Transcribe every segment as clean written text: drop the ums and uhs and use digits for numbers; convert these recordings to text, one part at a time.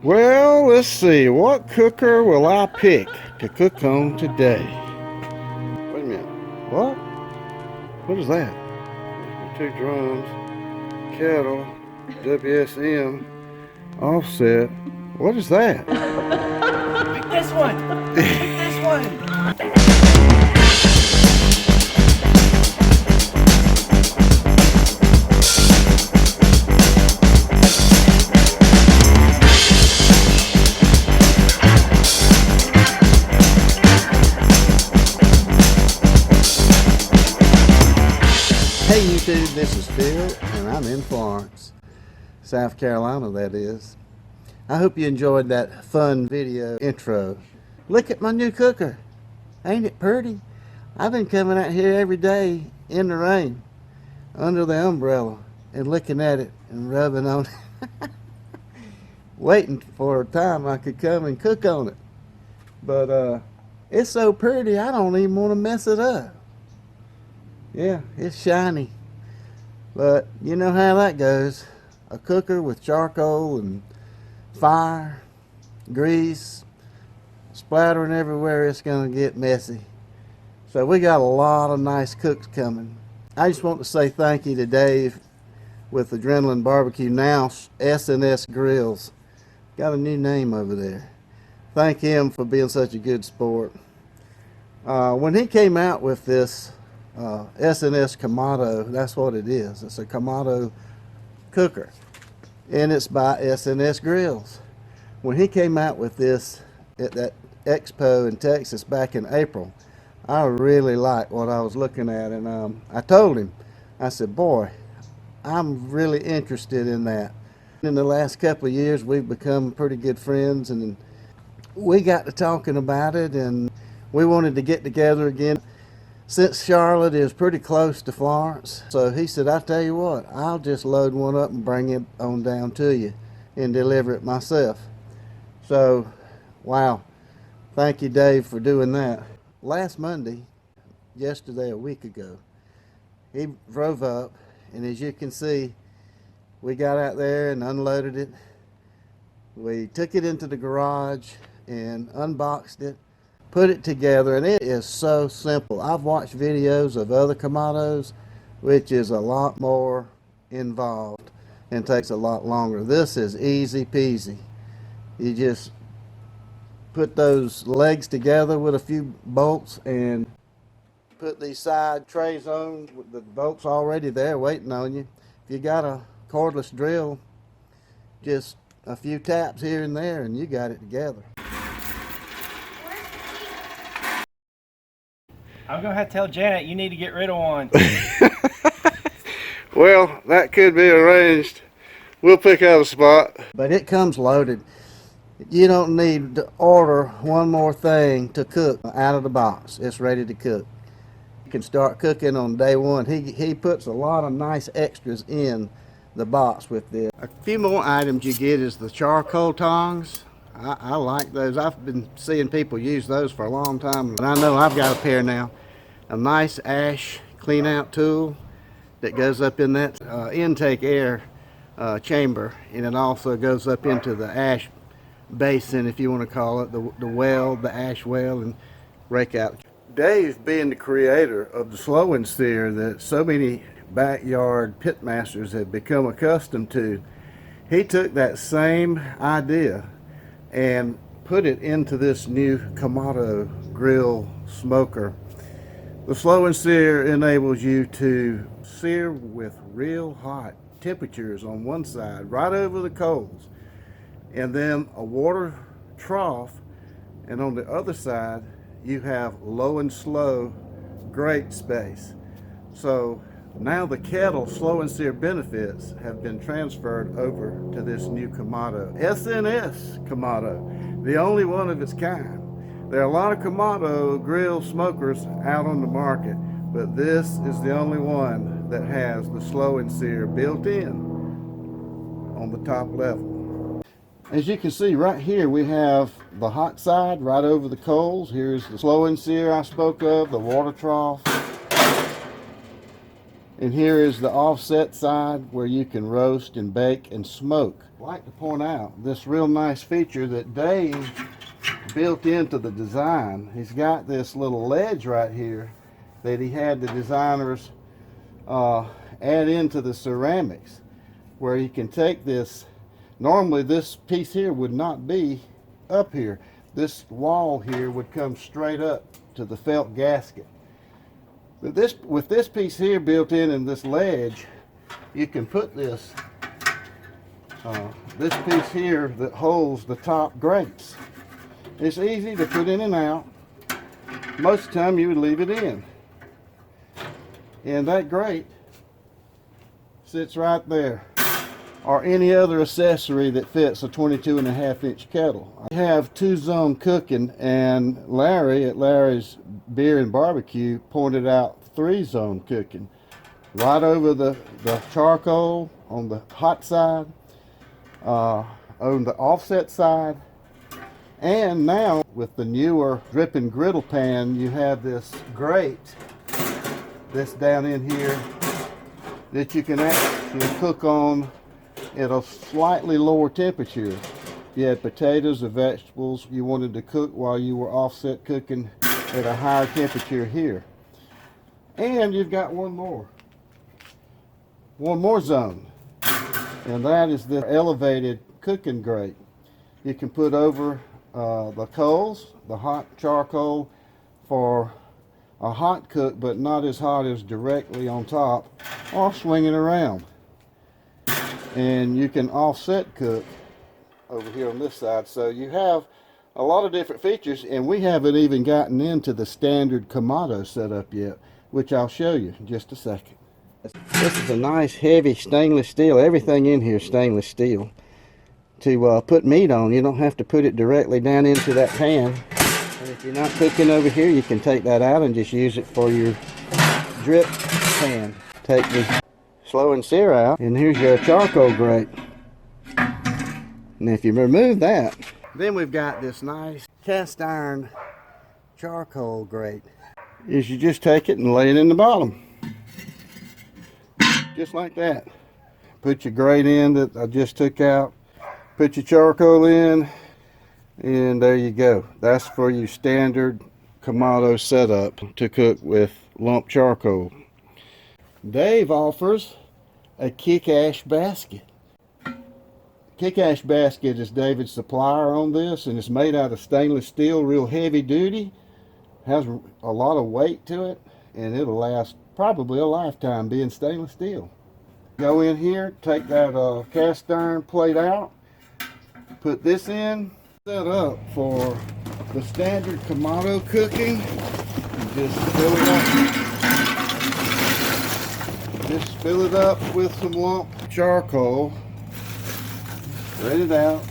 Well, let's see. What cooker will I pick to cook on today? Wait a minute. What? What is that? There's my 2 drums, kettle, WSM, offset. What is that? Pick this one! Pick this one! Hey YouTube, this is Phil, and I'm in Florence, South Carolina, that is. I hope you enjoyed that fun video intro. Look at my new cooker. Ain't it pretty? I've been coming out here every day in the rain, under the umbrella, and looking at it and rubbing on it. Waiting for a time I could come and cook on it. But it's so pretty, I don't even want to mess it up. Yeah, it's shiny, but you know how that goes. A cooker with charcoal and fire, grease, splattering everywhere, it's gonna get messy. So we got a lot of nice cooks coming. I just want to say thank you to Dave with Adrenaline Barbecue, now SNS GRILLS. Got a new name over there. Thank him for being such a good sport. When he came out with this SNS Kamado, that's what it is. It's a Kamado cooker, and it's by SNS GRILLS. When he came out with this at that expo in Texas back in April, I really liked what I was looking at, and I told him, I said, boy, I'm really interested in that. In the last couple of years, we've become pretty good friends, and we got to talking about it, and we wanted to get together again. Since Charlotte is pretty close to Florence, so he said, I'll tell you what, I'll just load one up and bring it on down to you and deliver it myself. So, wow, thank you, Dave, for doing that. Last Monday, yesterday, a week ago, he drove up, and as you can see, we got out there and unloaded it. We took it into the garage and unboxed it, put it together, and it is so simple. I've watched videos of other Kamados, which is a lot more involved and takes a lot longer. This is easy peasy. You just put those legs together with a few bolts and put these side trays on with the bolts already there waiting on you. If you got a cordless drill, just a few taps here and there and you got it together. I'm gonna have to tell Janet you need to get rid of one. Well, that could be arranged. We'll pick out a spot. But it comes loaded. You don't need to order one more thing to cook out of the box. It's ready to cook. You can start cooking on day one. He puts a lot of nice extras in the box with this. A few more items you get is the charcoal tongs. I like those. I've been seeing people use those for a long time, and I know I've got a pair now. A nice ash clean out tool that goes up in that intake air chamber, and it also goes up into the ash basin, if you want to call it, the well, the ash well, and rake out. Dave, being the creator of the Slow N Sear that so many backyard pitmasters have become accustomed to, he took that same idea and put it into this new Kamado grill smoker. The Slow N Sear enables you to sear with real hot temperatures on one side, right over the coals, and then a water trough, and on the other side you have low and slow grate space. So now the kettle Slow N Sear benefits have been transferred over to this new Kamado, SNS Kamado, the only one of its kind. There are a lot of Kamado grill smokers out on the market, but this is the only one that has the Slow N Sear built in on the top level. As you can see right here, we have the hot side right over the coals. Here's the Slow N Sear I spoke of, the water trough. And here is the offset side where you can roast and bake and smoke. I'd like to point out this real nice feature that Dave built into the design. He's got this little ledge right here that he had the designers add into the ceramics, where you can take this. Normally this piece here would not be up here. This wall here would come straight up to the felt gasket. But with this piece here built in this ledge, you can put this piece here that holds the top grates. It's easy to put in and out. Most of the time you would leave it in. And that grate sits right there, or any other accessory that fits a 22.5-inch kettle. I have 2-zone cooking, and Larry at Larry's Beer and Barbecue pointed out 3-zone cooking. Right over the charcoal on the hot side, on the offset side, and now with the newer dripping griddle pan, you have this grate that's down in here that you can actually cook on at a slightly lower temperature. If you had potatoes or vegetables you wanted to cook while you were offset cooking at a higher temperature here. And you've got one more zone, and that is the elevated cooking grate. You can put over the coals, the hot charcoal, for a hot cook, but not as hot as directly on top, or swing it around. And you can offset cook over here on this side. So you have a lot of different features, and we haven't even gotten into the standard Kamado setup yet, which I'll show you in just a second. This is a nice heavy stainless steel. Everything in here is stainless steel. To put meat on, you don't have to put it directly down into that pan. And if you're not cooking over here, you can take that out and just use it for your drip pan. Take the Slow N Sear out, and here's your charcoal grate. And if you remove that, then we've got this nice cast iron charcoal grate. Is you just take it and lay it in the bottom. Just like that. Put your grate in that I just took out. Put your charcoal in, and there you go. That's for your standard Kamado setup to cook with lump charcoal. Dave offers a kick-ash basket. Kick-ash basket is David's supplier on this, and it's made out of stainless steel, real heavy duty. Has a lot of weight to it, and it'll last probably a lifetime being stainless steel. Go in here, take that cast iron plate out, put this in, set up for the standard Kamado cooking. Just fill it up. Just fill it up with some lump charcoal. Spread it out.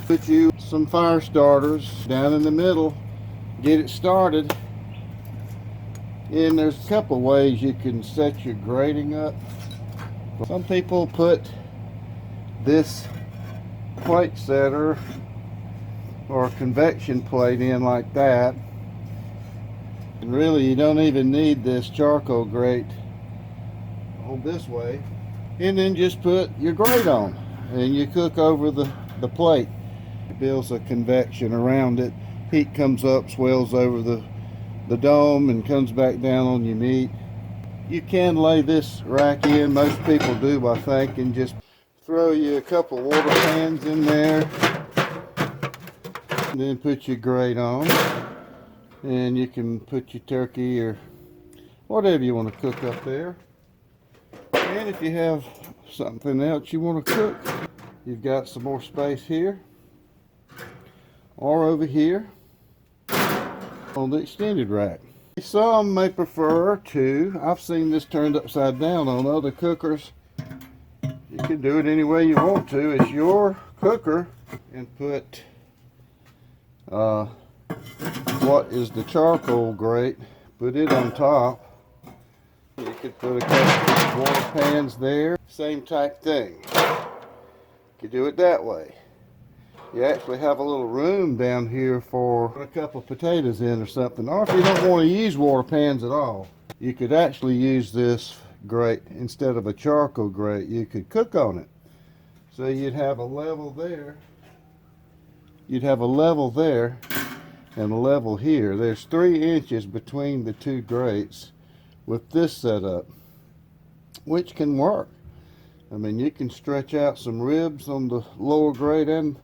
Put you some fire starters down in the middle. Get it started. And there's a couple ways you can set your grating up. Some people put this plate setter or convection plate in like that, and really you don't even need this charcoal grate on this way. And then just put your grate on and you cook over the plate. It builds a convection around it. Heat comes up, swells over the dome, and comes back down on your meat. You can lay this rack in, most people do I think, and just throw you a couple water pans in there, and then put your grate on, and you can put your turkey or whatever you want to cook up there. And if you have something else you want to cook, you've got some more space here or over here on the extended rack. Some may prefer to, I've seen this turned upside down on other cookers. You can do it any way you want to. It's your cooker. And put what is the charcoal grate, put it on top. You could put a couple of water pans there. Same type thing. You could do it that way. You actually have a little room down here for a couple of potatoes in or something. Or if you don't want to use water pans at all, You could actually use this grate instead of a charcoal grate. You could cook on it. So you'd have a level there. You'd have a level there and a level here. There's 3 inches between the 2 grates with this setup, which can work. I mean, you can stretch out some ribs on the lower grate and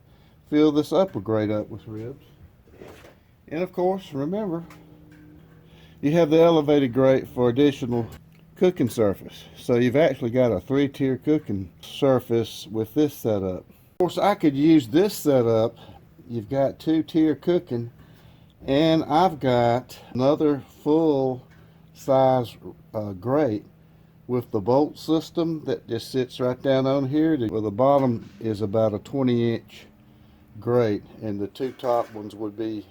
fill this upper grate up with ribs. And of course, remember, you have the elevated grate for additional cooking surface. So you've actually got a 3-tier cooking surface with this setup. Of course, I could use this setup. You've got 2-tier cooking, and I've got another full size grate with the bolt system that just sits right down on here. Well, the bottom is about a 20-inch grate, and the 2 top ones would be,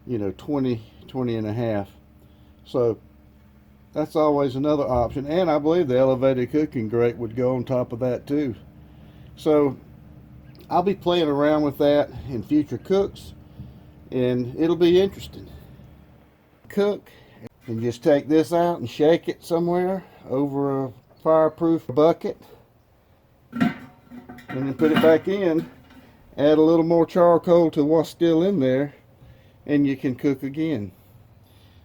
20 and a half. So that's always another option, and I believe the elevated cooking grate would go on top of that too. So I'll be playing around with that in future cooks, and it'll be interesting. Cook, and just take this out and shake it somewhere over a fireproof bucket, and then put it back in, add a little more charcoal to what's still in there, and you can cook again.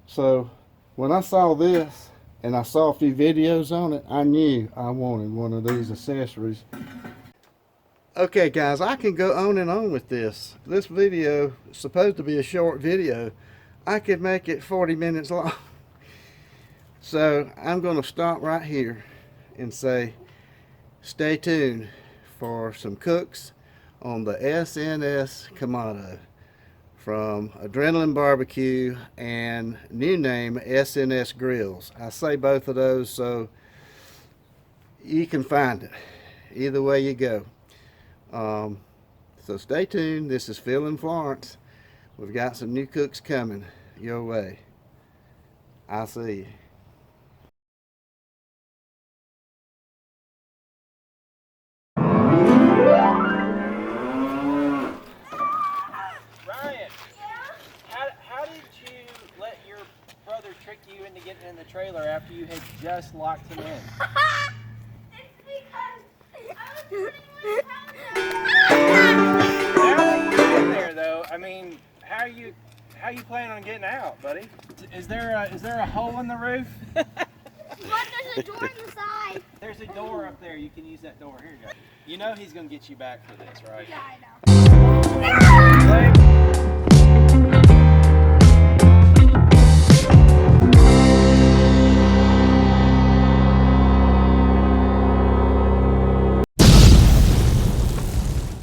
So when I saw this and I saw a few videos on it, I knew I wanted one of these accessories. Okay guys, I can go on and on with this. This video is supposed to be a short video. I could make it 40 minutes long. So I'm going to stop right here and say stay tuned for some cooks on the SNS Kamado from Adrenaline Barbecue and new name SNS GRILLS. I say both of those so you can find it either way you go. So stay tuned. This is Phil and Florence. We've got some new cooks coming your way. I'll see you. Trick you into getting in the trailer after you had just locked him in. It's because I was putting Now that you're in there, though, I mean, how you planning on getting out, buddy? Is there a hole in the roof? But there's a door on the side. There's a door up there. You can use that door. Here you go. You know he's gonna get you back for this, right? Yeah, I know.